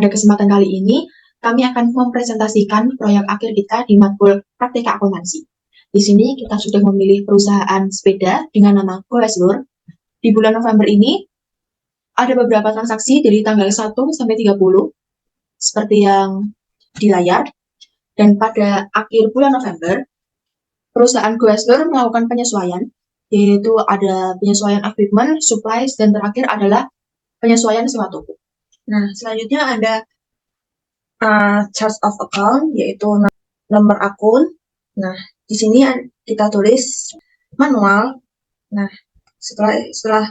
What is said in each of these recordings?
Pada kesempatan kali ini, kami akan mempresentasikan proyek akhir kita di matkul Praktika Akuntansi. Di sini kita sudah memilih perusahaan sepeda dengan nama Goesloer. Di bulan November ini, ada beberapa transaksi dari tanggal 1 sampai 30, seperti yang di layar. Dan pada akhir bulan November, perusahaan Goesloer melakukan penyesuaian, yaitu ada penyesuaian equipment, supplies, dan terakhir adalah penyesuaian sewa toko. Nah, selanjutnya ada chart of account, yaitu nomor akun. Nah, di sini kita tulis manual. Nah, setelah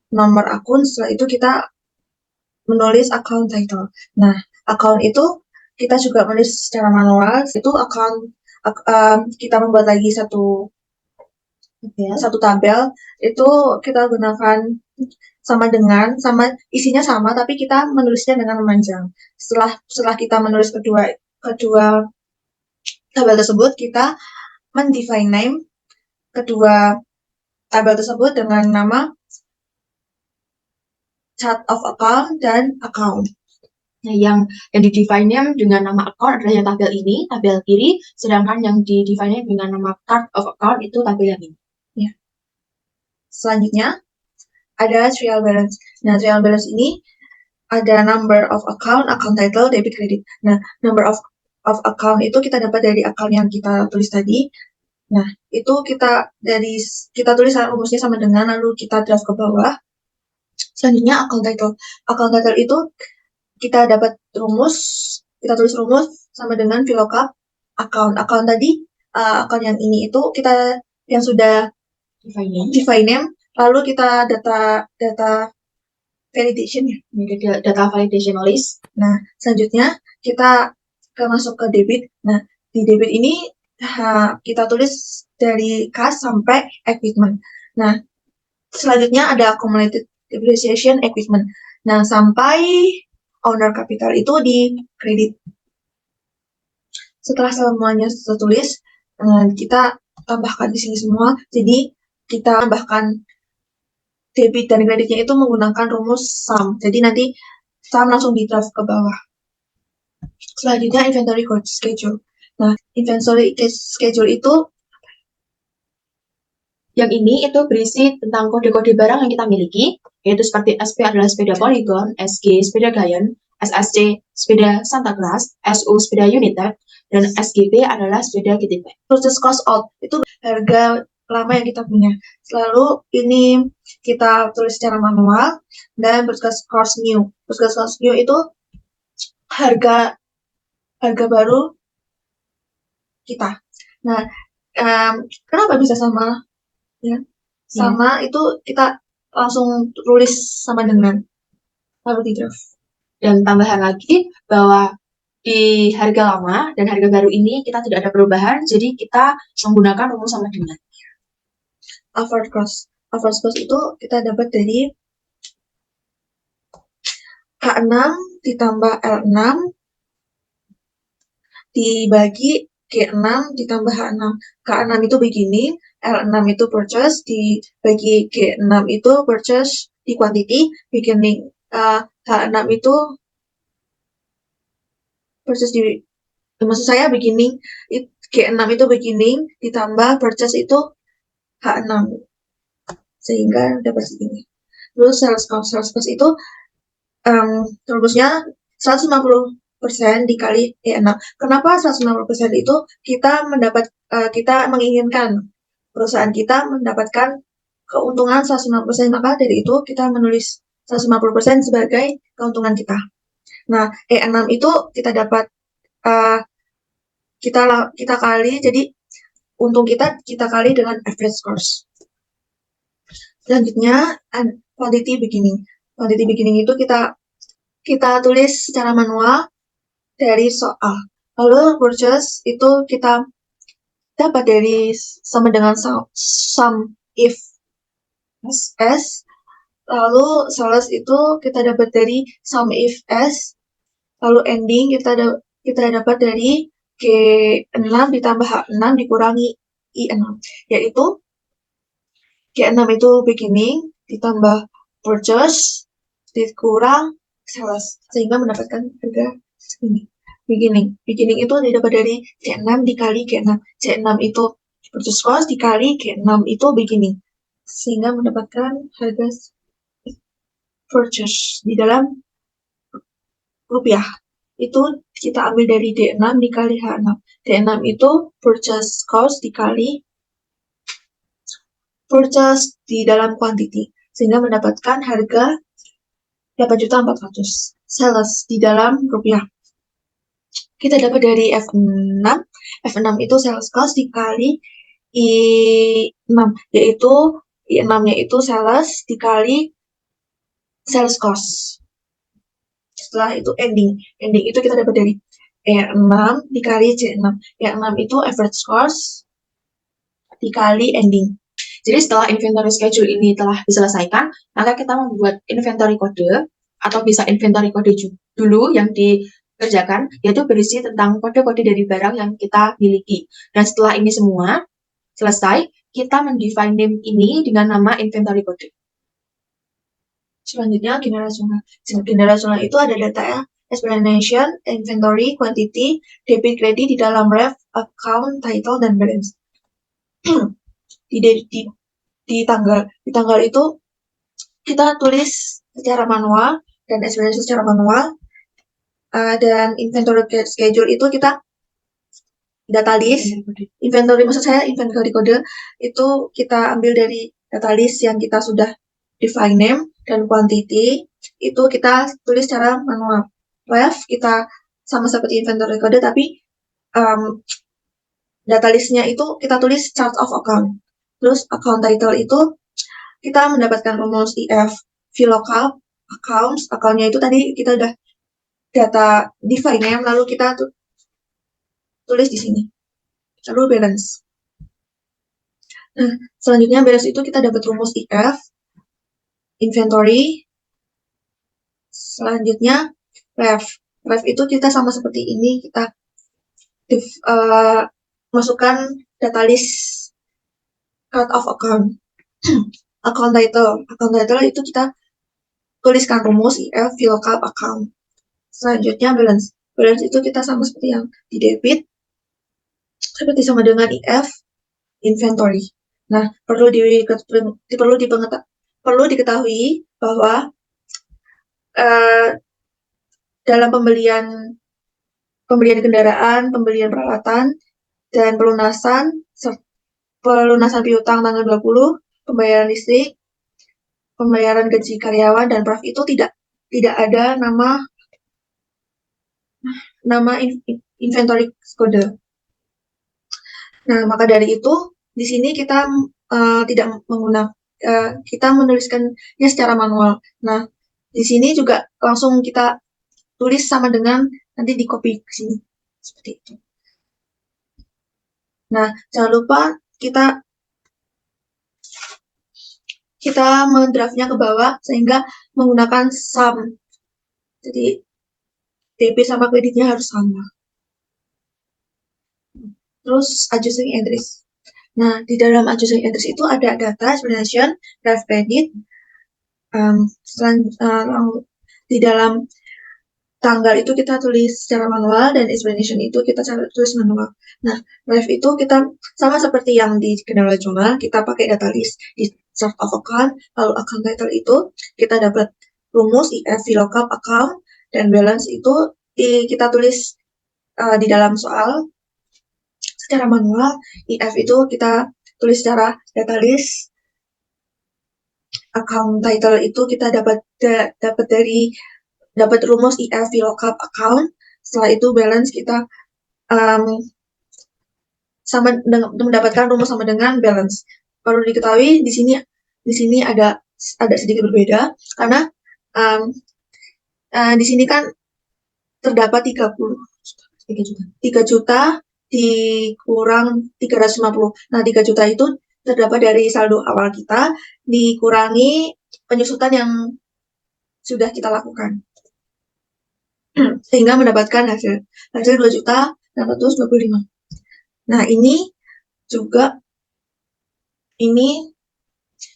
nomor akun, setelah itu kita menulis account title. Nah, account itu kita juga menulis secara manual. Itu account kita membuat lagi satu tabel. Itu kita gunakan sama isinya sama, tapi kita menulisnya dengan memanjang. Setelah kita menulis kedua tabel tersebut, kita mendefine name kedua tabel tersebut dengan nama chart of account dan account. Nah, yang di-define name dengan nama account adalah yang tabel ini, tabel kiri, sedangkan yang di-define name dengan nama chart of account itu tabel yang ini. Ya. Selanjutnya ada trial balance. Nah, trial balance ini ada number of account, account title, debit, credit. Nah, number of account itu kita dapat dari account yang kita tulis tadi. Nah, itu kita tulis rumusnya sama dengan, lalu kita draft ke bawah. Selanjutnya account title. Account title itu kita dapat kita tulis rumus sama dengan VLOOKUP account. Account tadi, account yang ini itu kita yang sudah define name, lalu kita data validation ya. Data validation list. Nah, selanjutnya kita masuk ke debit. Nah, di debit ini kita tulis dari cash sampai equipment. Nah, selanjutnya ada accumulated depreciation equipment. Nah, sampai owner capital itu di kredit. Setelah semuanya tertulis, kita tambahkan di sini semua. Jadi kita tambahkan debit dan kreditnya itu menggunakan rumus sum. Jadi nanti sum langsung di draft ke bawah. Selanjutnya inventory schedule. Nah, inventory schedule itu yang ini itu berisi tentang kode-kode barang yang kita miliki, yaitu seperti SP adalah sepeda Polygon, SG sepeda Giant, SSC sepeda Santa Claus, SU sepeda United, dan SGP adalah sepeda GTP. Purchase cost out itu harga lama yang kita punya. Selalu ini kita tulis secara manual, dan purchase cost new. Purchase cost new itu harga baru kita. Nah, kenapa bisa sama? Ya, sama itu kita langsung tulis sama dengan, lalu di draft. Dan tambahan lagi bahwa di harga lama dan harga baru ini kita tidak ada perubahan, jadi kita menggunakan rumus sama dengan. Average cost itu kita dapat dari H6 ditambah L6 dibagi G6 ditambah H6. K6 itu beginning, L6 itu purchase, dibagi G6 itu purchase di quantity, beginning. H6 itu purchase maksud saya beginning, G6 itu beginning ditambah purchase itu H6. Sehingga dapat segini. Terus sales cost itu rumusnya 150% dikali E6. Kenapa 150% itu? Kita menginginkan perusahaan kita mendapatkan keuntungan 150%, maka dari itu kita menulis 150% sebagai keuntungan kita. Nah, E6 itu kita dapat kita kali, jadi untung kita kali dengan average cost. Selanjutnya quantity beginning. Quantity beginning itu kita tulis secara manual dari soal. Lalu purchase itu kita dapat dari sama dengan sum if s. Lalu sales itu kita dapat dari sum if s. Lalu ending kita dapat dari G6 ditambah H6 dikurangi I6, yaitu G6 itu beginning ditambah purchase dikurang sales, sehingga mendapatkan harga ini. Beginning itu didapat dari C6 dikali G6. C6 itu purchase cost dikali G6 itu beginning. Sehingga mendapatkan harga purchase di dalam rupiah. Itu kita ambil dari D6 dikali H6. D6 itu purchase cost dikali purchase di dalam quantity. Sehingga mendapatkan harga 8.400.000. Sales di dalam rupiah. Kita dapat dari F6. F6 itu sales cost dikali I6, yaitu I6-nya itu sales dikali sales cost. Setelah itu ending. Ending itu kita dapat dari E6 dikali C6. E6 itu average cost dikali ending. Jadi setelah inventory schedule ini telah diselesaikan, maka kita membuat inventory kode atau bisa inventory kode dulu yang dikerjakan, yaitu berisi tentang kode-kode dari barang yang kita miliki. Dan setelah ini semua selesai, kita mendefine name ini dengan nama inventory kode. Selanjutnya generational. Generational itu ada data explanation, inventory, quantity, debit, credit di dalam ref, account, title, dan balance. di tanggal itu kita tulis secara manual dan explanation secara manual, dan inventory schedule itu kita data list. Inventory maksud saya inventory kode itu kita ambil dari data list yang kita sudah define name, dan quantity itu kita tulis secara manual. Ref kita sama seperti inventory kode, tapi data listnya itu kita tulis chart of account. Terus account title itu kita mendapatkan rumus IF VLOOKUP accounts. Account-nya itu tadi kita udah data define name, lalu kita tulis di sini. Lalu balance. Nah, selanjutnya balance itu kita dapat rumus IF inventory. Selanjutnya ref. Ref itu kita sama seperti ini, kita masukkan data list chart of account. Account title itu kita tuliskan rumus IF VLOOKUP account. Selanjutnya balance. Balance itu kita sama seperti yang di debit, seperti sama dengan IF inventory. Nah, perlu diketahui bahwa dalam pembelian kendaraan, pembelian peralatan, dan pelunasan piutang tanggal 20, pembayaran listrik, pembayaran gaji karyawan, dan profit itu tidak ada nama inventory kode. Nah, maka dari itu di sini kita tidak menggunakan, kita menuliskannya secara manual. Nah, di sini juga langsung kita tulis sama dengan nanti di copy ke sini seperti itu. Nah, jangan lupa kita mendraftnya ke bawah sehingga menggunakan sum. Jadi debit sama kreditnya harus sama. Terus adjusting entries. Nah, di dalam adjusting entries itu ada data explanation, draft credit. Di dalam tanggal itu kita tulis secara manual, dan explanation itu kita tulis manual. Nah, ref itu kita sama seperti yang di generational, kita pakai data list di chart of account, lalu account title itu kita dapat rumus IF VLOOKUP account, dan balance itu kita tulis di dalam soal secara manual. IF itu kita tulis secara data list, account title itu kita dapat rumus IF VLOOKUP account. Setelah itu balance kita mendapatkan rumus sama dengan balance. Perlu diketahui di sini ada sedikit berbeda karena di sini kan terdapat 3 juta dikurang 350. Nah, 3 juta itu terdapat dari saldo awal kita dikurangi penyusutan yang sudah kita lakukan. Sehingga mendapatkan hasil 2.625. Nah, ini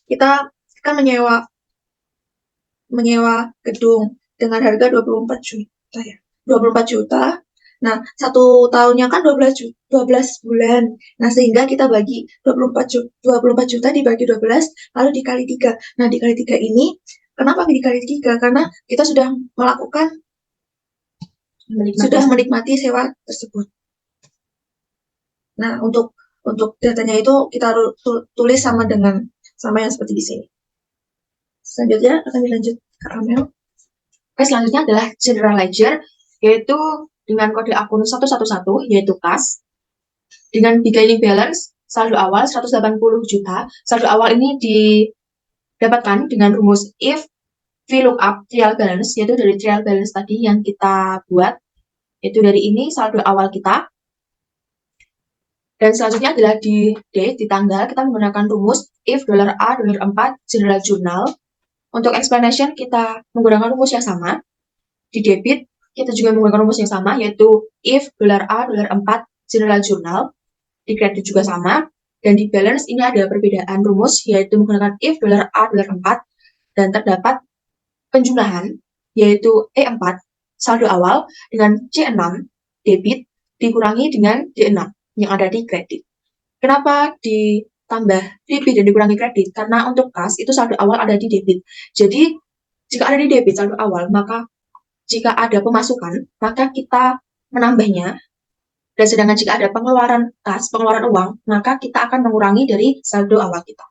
kita kan menyewa gedung, dengan harga 24 juta ya. 24 juta. Nah, 1 tahunnya kan 12 bulan. Nah, sehingga kita bagi 24 juta dibagi 12 lalu dikali 3. Nah, dikali 3 ini kenapa dikali 3? Karena kita sudah menikmati sewa tersebut. Nah, untuk datanya itu kita tulis sama yang seperti di sini. Selanjutnya akan dilanjut ke Amel. Oke, selanjutnya adalah General Ledger, yaitu dengan kode akun 111, yaitu kas. Dengan beginning balance, saldo awal 180 juta. Saldo awal ini didapatkan dengan rumus if VLOOKUP trial balance, yaitu dari trial balance tadi yang kita buat. Yaitu dari ini saldo awal kita. Dan selanjutnya adalah di date, di tanggal, kita menggunakan rumus if $A, $4, general journal. Untuk explanation, kita menggunakan rumus yang sama. Di debit, kita juga menggunakan rumus yang sama, yaitu if $A, $4, general journal. Di kredit juga sama. Dan di balance, ini ada perbedaan rumus, yaitu menggunakan if $A, $4, dan terdapat penjumlahan, yaitu E4, saldo awal, dengan C6, debit, dikurangi dengan D6, yang ada di kredit. Kenapa ditambah debit dan dikurangi kredit? Karena untuk kas itu saldo awal ada di debit. Jadi jika ada di debit saldo awal, maka jika ada pemasukan, maka kita menambahnya. Dan sedangkan jika ada pengeluaran kas, pengeluaran uang, maka kita akan mengurangi dari saldo awal kita.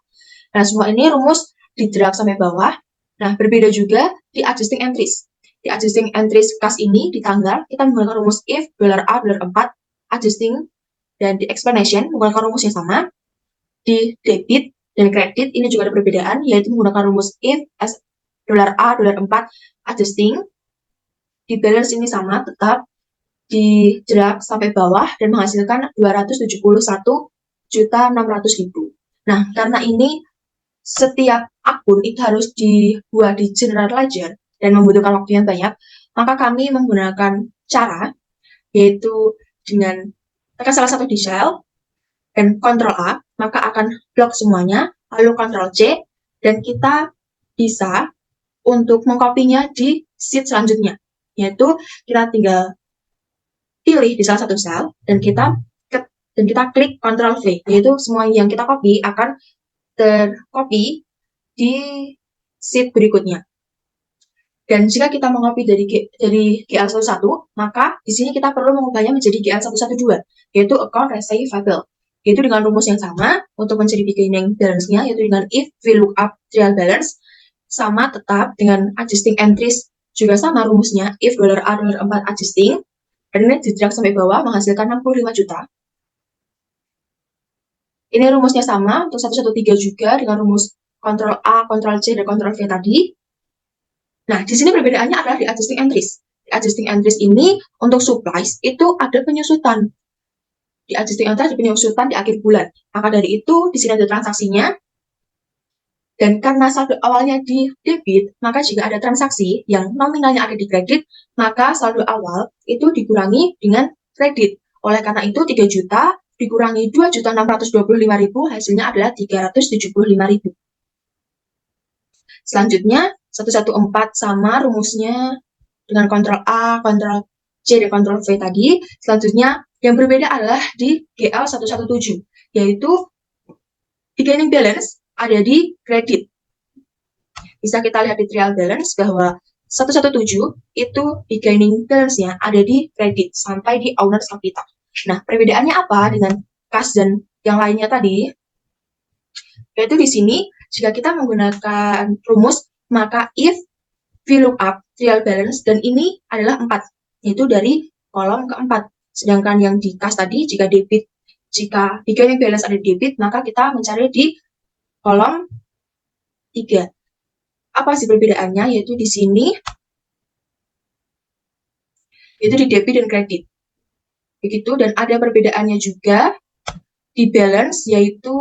Nah, semua ini rumus di-drag sampai bawah. Nah, berbeda juga di adjusting entries. Di adjusting entries kas ini di tanggal, kita menggunakan rumus if $A, $4, adjusting. Dan di explanation menggunakan rumus yang sama. Di debit dan kredit ini juga ada perbedaan, yaitu menggunakan rumus if $A, $4, adjusting. Di balance ini sama, tetap di drag sampai bawah dan menghasilkan 271.600.000. Nah, karena ini setiap akun itu harus dibuat di General Ledger dan membutuhkan waktu yang banyak, maka kami menggunakan cara, yaitu dengan tekan salah satu di cell dan Ctrl A, maka akan blok semuanya, lalu Ctrl C, dan kita bisa untuk mengkopinya di sheet selanjutnya, yaitu kita tinggal pilih di salah satu sel dan kita klik Ctrl V, yaitu semua yang kita copy akan tercopy di sheet berikutnya. Dan jika kita mengcopy dari GL11, maka di sini kita perlu mengubahnya menjadi GL112, yaitu account receivable. Yaitu dengan rumus yang sama untuk mencari beginning balance-nya, yaitu dengan if VLOOKUP trial balance, sama tetap dengan adjusting entries juga sama rumusnya, if $A, $4 adjusting, dan ini di-drag sampai bawah menghasilkan 65 juta. Ini rumusnya sama untuk 113 juga dengan rumus Ctrl A, Ctrl C, dan Ctrl V tadi. Nah, di sini perbedaannya adalah di adjusting entries. Di adjusting entries ini untuk supplies itu ada penyusutan. Di adjusting entries ada penyusutan di akhir bulan. Maka dari itu di sini ada transaksinya. Dan karena saldo awalnya di debit, maka jika ada transaksi yang nominalnya ada di kredit, maka saldo awal itu dikurangi dengan kredit. Oleh karena itu 3 juta dikurangi 2.625.000, hasilnya adalah 375.000. Selanjutnya 114 sama rumusnya dengan Ctrl A, Ctrl C, dan Ctrl V tadi. Selanjutnya yang berbeda adalah di GL117, yaitu beginning balance ada di kredit. Bisa kita lihat di trial balance bahwa 117 itu beginning balance-nya ada di kredit sampai di owner's capital. Nah, perbedaannya apa dengan kas dan yang lainnya tadi? Yaitu di sini, jika kita menggunakan rumus, maka if VLOOKUP trial balance, dan ini adalah 4, yaitu dari kolom keempat. Sedangkan yang di kas tadi, jika beginning balance ada di debit, maka kita mencari di kolom 3. Apa sih perbedaannya? Yaitu di sini, yaitu di debit dan kredit. Begitu, dan ada perbedaannya juga di balance, yaitu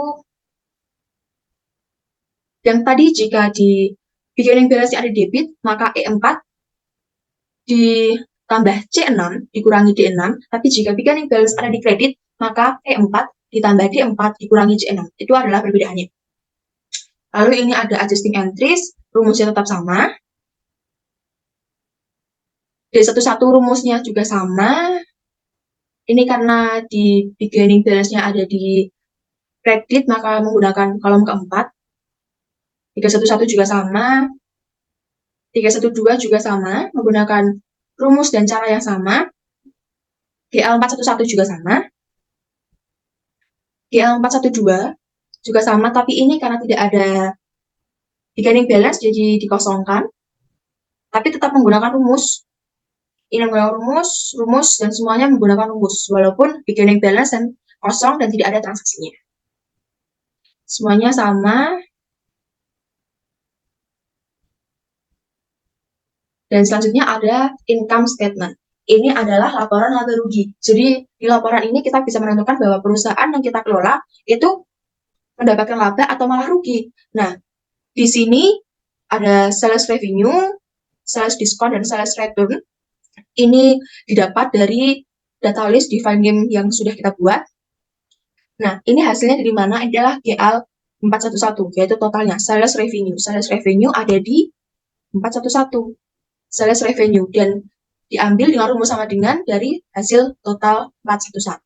yang tadi jika di beginning balance ada debit, maka E4 ditambah C6 dikurangi D6, tapi jika beginning balance ada di kredit, maka E4 ditambah D4 dikurangi C6. Itu adalah perbedaannya. Lalu ini ada adjusting entries, rumusnya tetap sama. D11 rumusnya juga sama. Ini karena di beginning balance-nya ada di kredit, maka menggunakan kolom keempat. 311 juga sama. 312 juga sama, menggunakan rumus dan cara yang sama. GL411 juga sama. GL412 juga sama, tapi ini karena tidak ada beginning balance, jadi dikosongkan. Tapi tetap menggunakan rumus. Ini menggunakan rumus, dan semuanya menggunakan rumus. Walaupun beginning balance dan kosong dan tidak ada transaksinya. Semuanya sama. Dan selanjutnya ada income statement. Ini adalah laporan laba rugi. Jadi di laporan ini kita bisa menentukan bahwa perusahaan yang kita kelola itu mendapatkan laba atau malah rugi. Nah, di sini ada sales revenue, sales discount, dan sales return. Ini didapat dari data list define name yang sudah kita buat. Nah, ini hasilnya dari mana? Adalah GL 411, yaitu totalnya sales revenue. Sales revenue ada di 411. Sales revenue, dan diambil dengan rumus sama dengan dari hasil total 411.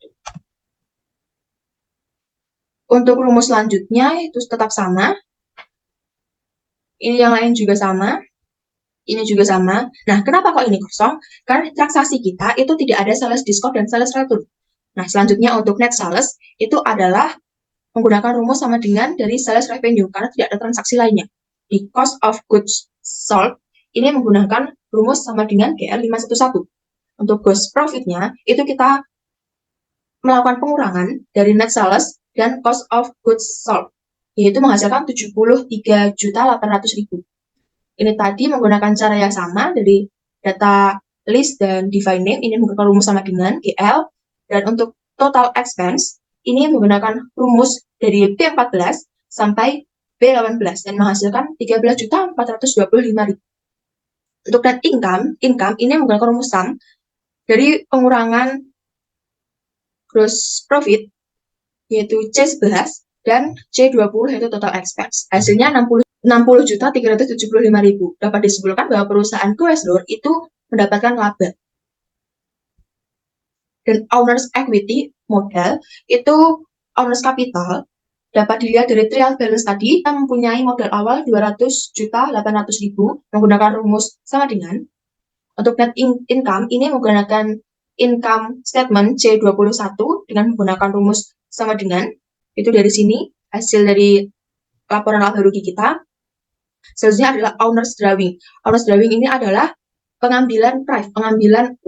Untuk rumus selanjutnya itu tetap sama. Ini yang lain juga sama. Ini juga sama. Nah, kenapa kok ini kosong? Karena transaksi kita itu tidak ada sales discount dan sales return. Nah, selanjutnya untuk net sales itu adalah menggunakan rumus sama dengan dari sales revenue karena tidak ada transaksi lainnya. Di cost of goods sold ini menggunakan rumus sama dengan GL511. Untuk gross profit-nya itu kita melakukan pengurangan dari net sales dan cost of goods sold, yaitu menghasilkan 73.800.000. Ini tadi menggunakan cara yang sama dari data list dan define name, ini menggunakan rumus sama dengan GL, dan untuk total expense, ini menggunakan rumus dari B14 sampai B18 dan menghasilkan 13.425.000. Untuk net income ini menggunakan rumus sum dari pengurangan gross profit, yaitu C11 dan C20 yaitu total expense. Hasilnya 60.375.000. Dapat disimpulkan bahwa perusahaan Goeslor itu mendapatkan laba. Dan owner's equity modal itu owner's capital dapat dilihat dari trial balance tadi. Kita mempunyai modal awal 200.800.000 menggunakan rumus sama dengan. Untuk net income ini menggunakan income statement C21 dengan menggunakan rumus sama dengan. Itu dari sini hasil dari laporan laba rugi kita. Selanjutnya adalah owner's drawing. Owner's drawing ini adalah pengambilan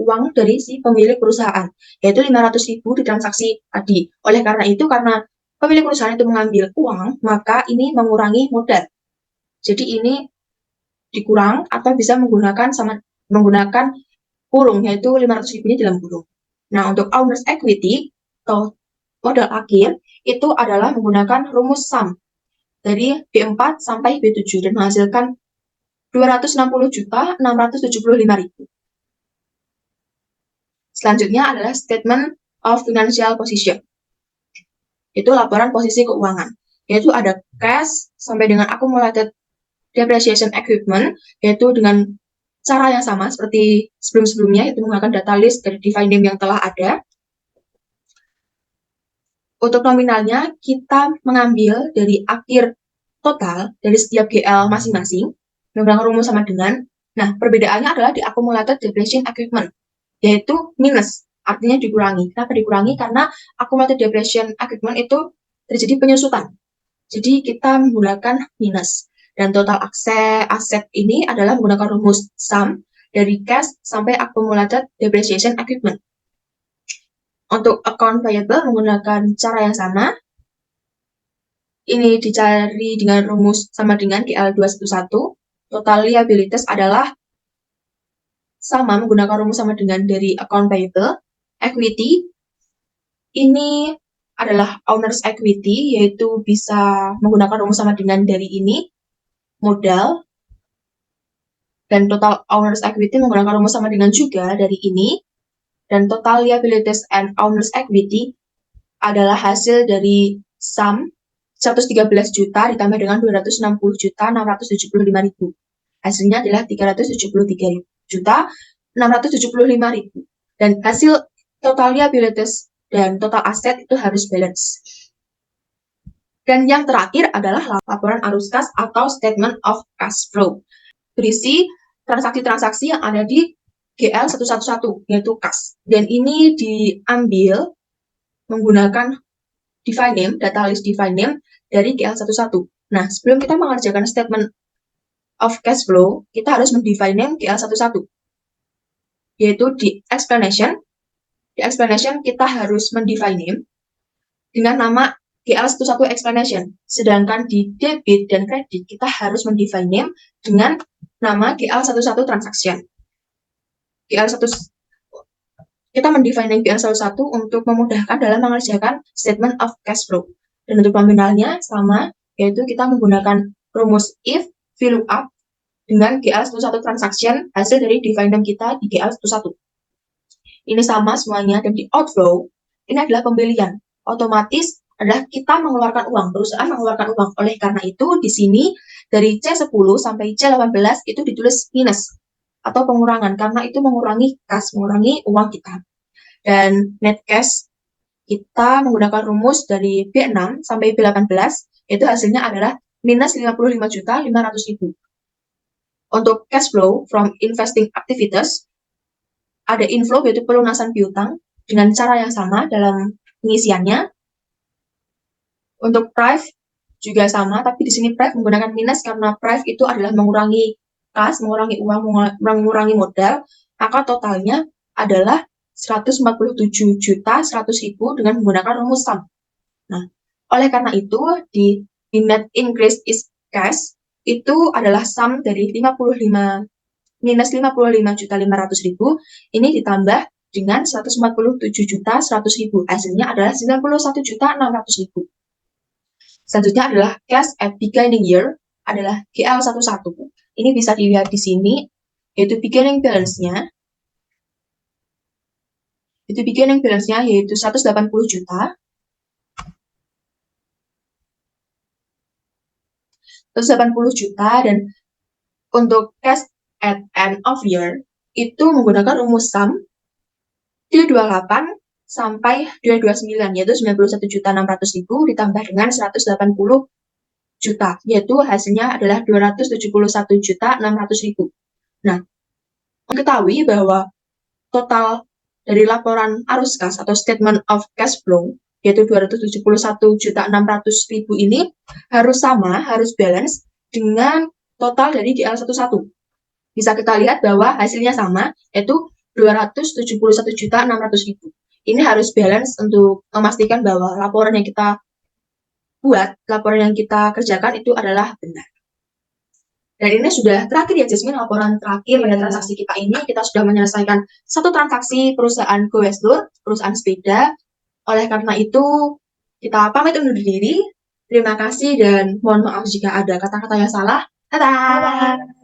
uang dari si pemilik perusahaan, yaitu 500.000 di transaksi tadi. Oleh karena itu, karena pemilik perusahaan itu mengambil uang, maka ini mengurangi modal. Jadi ini dikurang atau bisa menggunakan kurung, yaitu 500.000-nya dalam kurung. Nah, untuk owner's equity atau modal akhir itu adalah menggunakan rumus sum dari B4 sampai B7 dan menghasilkan 260.675.000. Selanjutnya adalah statement of financial position. Itu laporan posisi keuangan, yaitu ada cash sampai dengan accumulated depreciation equipment, yaitu dengan cara yang sama seperti sebelum-sebelumnya, yaitu menggunakan data list dari define name yang telah ada. Untuk nominalnya, kita mengambil dari akhir total dari setiap GL masing-masing, menggunakan rumus sama dengan. Nah, perbedaannya adalah di accumulated depreciation equipment, yaitu minus, artinya dikurangi. Kenapa dikurangi? Karena accumulated depreciation equipment itu terjadi penyusutan. Jadi kita menggunakan minus. Dan total aset ini adalah menggunakan rumus sum dari cash sampai accumulated depreciation equipment. Untuk account payable menggunakan cara yang sama. Ini dicari dengan rumus sama dengan GL211. Total liabilities adalah sama menggunakan rumus sama dengan dari account payable. Equity ini adalah owner's equity, yaitu bisa menggunakan rumus sama dengan dari ini. Modal dan total owner's equity menggunakan rumus sama dengan juga dari ini, dan total liabilities and owner's equity adalah hasil dari sum 113 juta ditambah dengan 260.675.000. Hasilnya adalah 373 juta 675.000. Dan hasil total liabilities dan total aset itu harus balance. Dan yang terakhir adalah laporan arus kas atau statement of cash flow. Berisi transaksi-transaksi yang ada di GL 111, yaitu kas. Dan ini diambil menggunakan define name, data list define name dari GL 11. Nah, sebelum kita mengerjakan statement of cash flow, kita harus mendefine name GL 11. Yaitu di explanation. Di explanation kita harus mendefine name dengan nama GL 11 explanation. Sedangkan di debit dan kredit kita harus mendefine name dengan nama GL 11 transaction. Kita mendefine name GL 11 untuk memudahkan dalam mengerjakan statement of cash flow. Dan untuk nominalnya sama, yaitu kita menggunakan rumus if VLOOKUP dengan GL 11 transaction hasil dari define name kita di GL 11. Ini sama semuanya, dan di outflow ini adalah pembelian. Otomatis adalah kita mengeluarkan uang, perusahaan mengeluarkan uang. Oleh karena itu di sini dari C10 sampai C18 itu ditulis minus atau pengurangan karena itu mengurangi kas, mengurangi uang kita. Dan net cash kita menggunakan rumus dari B6 sampai B18, itu hasilnya adalah minus 55.500.000. Untuk cash flow from investing activities, ada inflow yaitu pelunasan piutang dengan cara yang sama dalam pengisiannya. Untuk prive juga sama, tapi di sini prive menggunakan minus karena prive itu adalah mengurangi kas, mengurangi uang, mengurangi modal, maka totalnya adalah 147.100.000 dengan menggunakan rumus sum. Nah, oleh karena itu di net increase is cash itu adalah sum dari minus 55.500.000 ini ditambah dengan 147.100.000. Hasilnya adalah 91.600.000. Selanjutnya adalah cash at beginning year adalah GL11. Ini bisa dilihat di sini, yaitu beginning balance-nya. Itu beginning balance-nya yaitu 180 juta. 180 juta, dan untuk cash at end of year itu menggunakan rumus sum 228 sampai 229 yaitu 91.600.000 ditambah dengan 180 juta, yaitu hasilnya adalah 271.600.000. Nah, mengetahui bahwa total dari laporan arus kas atau statement of cash flow yaitu 271.600.000 ini harus sama, harus balance dengan total dari GL11. Bisa kita lihat bahwa hasilnya sama, yaitu 271.600.000. Ini harus balance untuk memastikan bahwa laporan yang kita buat, laporan yang kita kerjakan itu adalah benar. Dan ini sudah terakhir ya Jasmine, laporan terakhir pada transaksi kita ini. Kita sudah menyelesaikan satu transaksi perusahaan Goeslur, perusahaan sepeda. Oleh karena itu, kita pamit undur diri. Terima kasih dan mohon maaf jika ada kata-kata yang salah. Dadah!